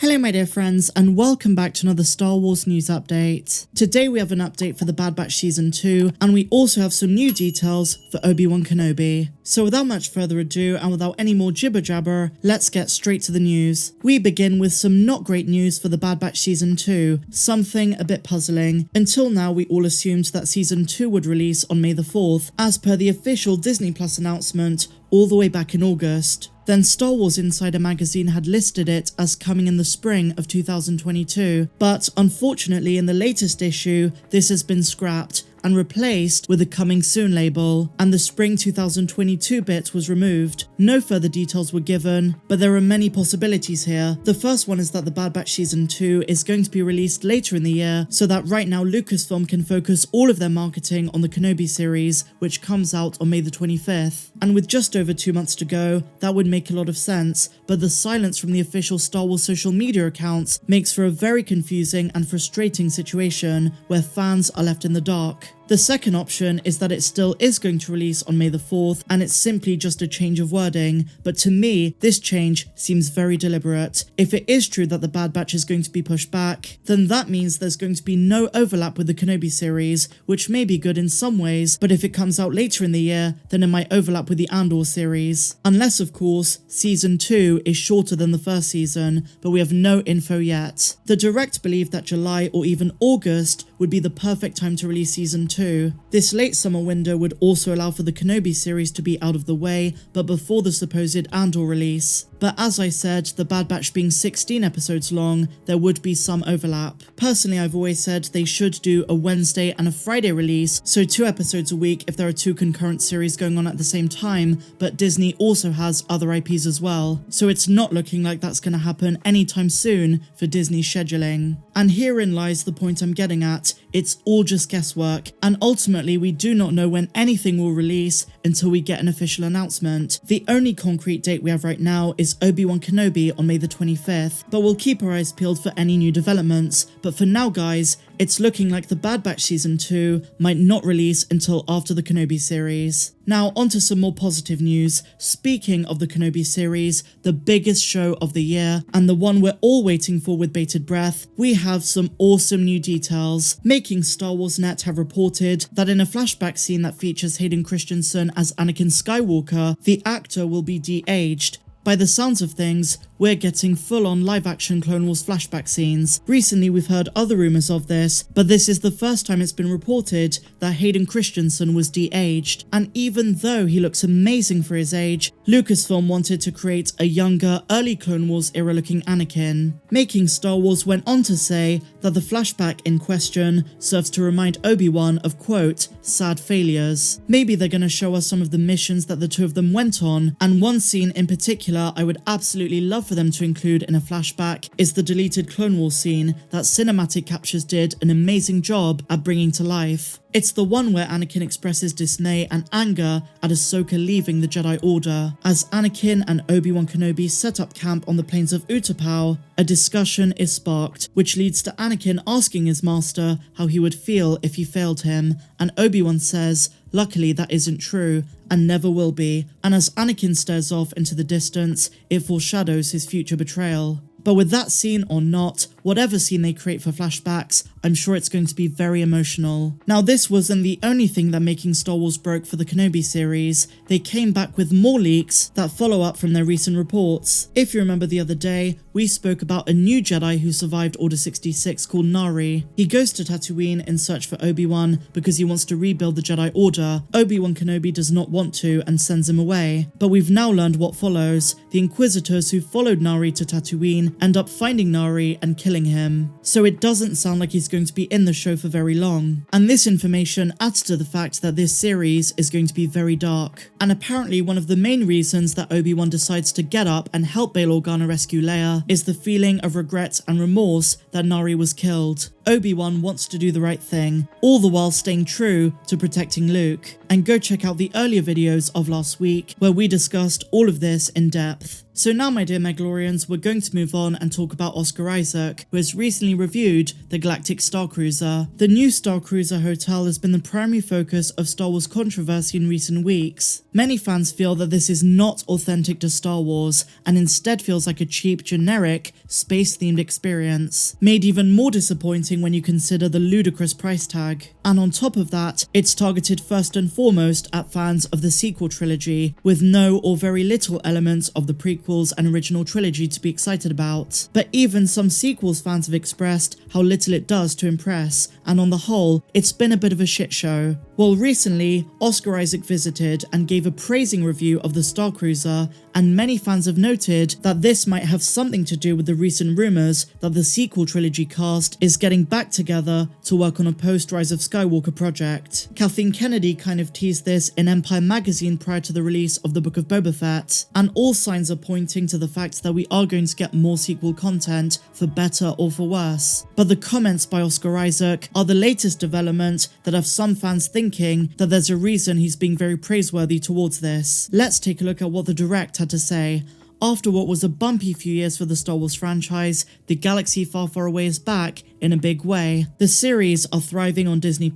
Hello my dear friends, and welcome back to another Star Wars news update. Today we have an update for the Bad Batch Season 2, and we also have some new details for Obi-Wan Kenobi. So without much further ado, and without any more jibber jabber, let's get straight to the news. We begin with some not great news for the Bad Batch Season 2, something a bit puzzling. Until now we all assumed that Season 2 would release on May the 4th, as per the official Disney Plus announcement all the way back in August. Then Star Wars Insider magazine had listed it as coming in the spring of 2022, but unfortunately in the latest issue, this has been scrapped and replaced with a coming soon label, and the spring 2022 bit was removed. No further details were given, but there are many possibilities here. The first one is that the Bad Batch Season 2 is going to be released later in the year, so that right now Lucasfilm can focus all of their marketing on the Kenobi series, which comes out on May the 25th. And with just over 2 months to go, that would make a lot of sense, but the silence from the official Star Wars social media accounts makes for a very confusing and frustrating situation where fans are left in the dark. The second option is that it still is going to release on May the 4th and it's simply just a change of wording, but to me, this change seems very deliberate. If it is true that the Bad Batch is going to be pushed back, then that means there's going to be no overlap with the Kenobi series, which may be good in some ways, but if it comes out later in the year, then it might overlap with the Andor series. Unless, of course, Season 2 is shorter than the first season, but we have no info yet. The Direct believed that July or even August would be the perfect time to release Season 2. This late summer window would also allow for the Kenobi series to be out of the way, but before the supposed Andor release. But as I said, the Bad Batch being 16 episodes long, there would be some overlap. Personally, I've always said they should do a Wednesday and a Friday release, so 2 episodes a week if there are 2 concurrent series going on at the same time, but Disney also has other IPs as well, so it's not looking like that's going to happen anytime soon for Disney's scheduling. And herein lies the point I'm getting at. It's all just guesswork, and ultimately we do not know when anything will release until we get an official announcement. The only concrete date we have right now is Obi-Wan Kenobi on May the 25th, but we'll keep our eyes peeled for any new developments. But for now guys, it's looking like the Bad Batch Season 2 might not release until after the Kenobi series. Now onto some more positive news. Speaking of the Kenobi series, the biggest show of the year, and the one we're all waiting for with bated breath, we have some awesome new details. Making Star Wars Net have reported that in a flashback scene that features Hayden Christensen as Anakin Skywalker, the actor will be de-aged. By the sounds of things, we're getting full-on live-action Clone Wars flashback scenes. Recently we've heard other rumours of this, but this is the first time it's been reported that Hayden Christensen was de-aged. And even though he looks amazing for his age, Lucasfilm wanted to create a younger, early Clone Wars era looking Anakin. Making Star Wars went on to say that the flashback in question serves to remind Obi-Wan of, quote, sad failures. Maybe they're going to show us some of the missions that the two of them went on, and one scene in particular I would absolutely love for them to include in a flashback is the deleted Clone Wars scene that Cinematic Captures did an amazing job at bringing to life. It's the one where Anakin expresses dismay and anger at Ahsoka leaving the Jedi Order. As Anakin and Obi-Wan Kenobi set up camp on the plains of Utapau, a discussion is sparked, which leads to Anakin asking his master how he would feel if he failed him, and Obi-Wan says, luckily that isn't true, and never will be, and as Anakin stares off into the distance, it foreshadows his future betrayal. But with that scene or not, whatever scene they create for flashbacks, I'm sure it's going to be very emotional. Now this wasn't the only thing that Making Star Wars broke for the Kenobi series. They came back with more leaks that follow up from their recent reports. If you remember the other day, we spoke about a new Jedi who survived Order 66 called Nari. He goes to Tatooine in search for Obi-Wan because he wants to rebuild the Jedi Order. Obi-Wan Kenobi does not want to and sends him away. But we've now learned what follows. The Inquisitors who followed Nari to Tatooine end up finding Nari and killing him. So it doesn't sound like he's going to be in the show for very long. And this information adds to the fact that this series is going to be very dark. And apparently one of the main reasons that Obi-Wan decides to get up and help Bail Organa rescue Leia is the feeling of regret and remorse that Nari was killed. Obi-Wan wants to do the right thing, all the while staying true to protecting Luke. And go check out the earlier videos of last week where we discussed all of this in depth. So now, my dear Megalorians, we're going to move on and talk about Oscar Isaac, who has recently reviewed the Galactic Starcruiser. The new Starcruiser hotel has been the primary focus of Star Wars controversy in recent weeks. Many fans feel that this is not authentic to Star Wars, and instead feels like a cheap, generic, space-themed experience, made even more disappointing when you consider the ludicrous price tag. And on top of that, it's targeted first and foremost at fans of the sequel trilogy, with no or very little elements of the prequels and original trilogy to be excited about. But even some sequels fans have expressed how little it does to impress, and on the whole, it's been a bit of a shit show. Well, recently, Oscar Isaac visited and gave a praising review of the Starcruiser, and many fans have noted that this might have something to do with the recent rumours that the sequel trilogy cast is getting back together to work on a post-Rise of Skywalker project. Kathleen Kennedy kind of teased this in Empire magazine prior to the release of the Book of Boba Fett, and all signs are pointing to the fact that we are going to get more sequel content, for better or for worse. But the comments by Oscar Isaac are the latest development that have some fans thinking that there's a reason he's being very praiseworthy towards this. Let's take a look at what the direct had to say. After what was a bumpy few years for the Star Wars franchise, the galaxy far, far away is back in a big way. The series are thriving on Disney+,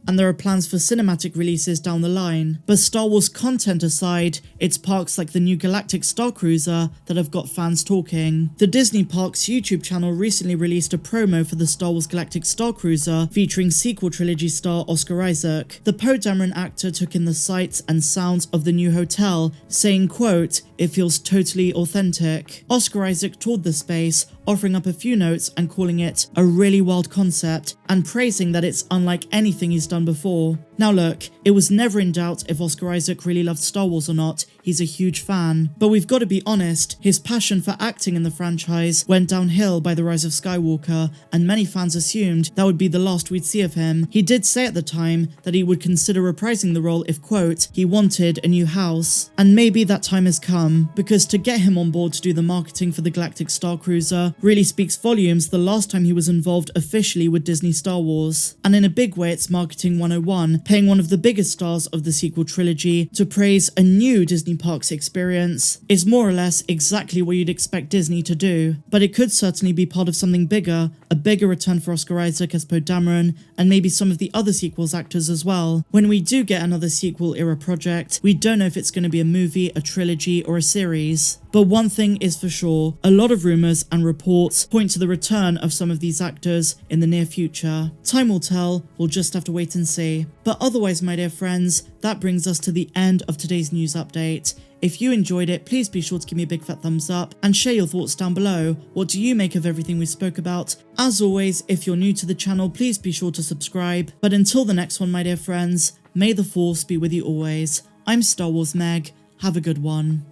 and there are plans for cinematic releases down the line. But Star Wars content aside, it's parks like the new Galactic Starcruiser that have got fans talking. The Disney Parks YouTube channel recently released a promo for the Star Wars Galactic Starcruiser featuring sequel trilogy star Oscar Isaac. The Poe Dameron actor took in the sights and sounds of the new hotel, saying, quote, "It feels totally authentic." Oscar Isaac toured the space, offering up a few notes and calling it a really wild concept, and praising that it's unlike anything he's done before. Now look, it was never in doubt if Oscar Isaac really loved Star Wars or not. He's a huge fan. But we've got to be honest, his passion for acting in the franchise went downhill by the Rise of Skywalker, and many fans assumed that would be the last we'd see of him. He did say at the time that he would consider reprising the role if, quote, he wanted a new house. And maybe that time has come, because to get him on board to do the marketing for the Galactic Starcruiser really speaks volumes the last time he was involved officially with Disney Star Wars. And in a big way, it's marketing 101, paying one of the biggest stars of the sequel trilogy to praise a new Disney Parks experience is more or less exactly what you'd expect Disney to do. But it could certainly be part of something bigger, a bigger return for Oscar Isaac as Poe Dameron, and maybe some of the other sequels actors as well. When we do get another sequel era project, we don't know if it's going to be a movie, a trilogy, or a series. But one thing is for sure, a lot of rumours and reports point to the return of some of these actors in the near future. Time will tell, we'll just have to wait and see. But otherwise, my dear friends, that brings us to the end of today's news update. If you enjoyed it, please be sure to give me a big fat thumbs up and share your thoughts down below. What do you make of everything we spoke about? As always, if you're new to the channel, please be sure to subscribe. But until the next one, my dear friends, may the Force be with you always. I'm Star Wars Meg. Have a good one.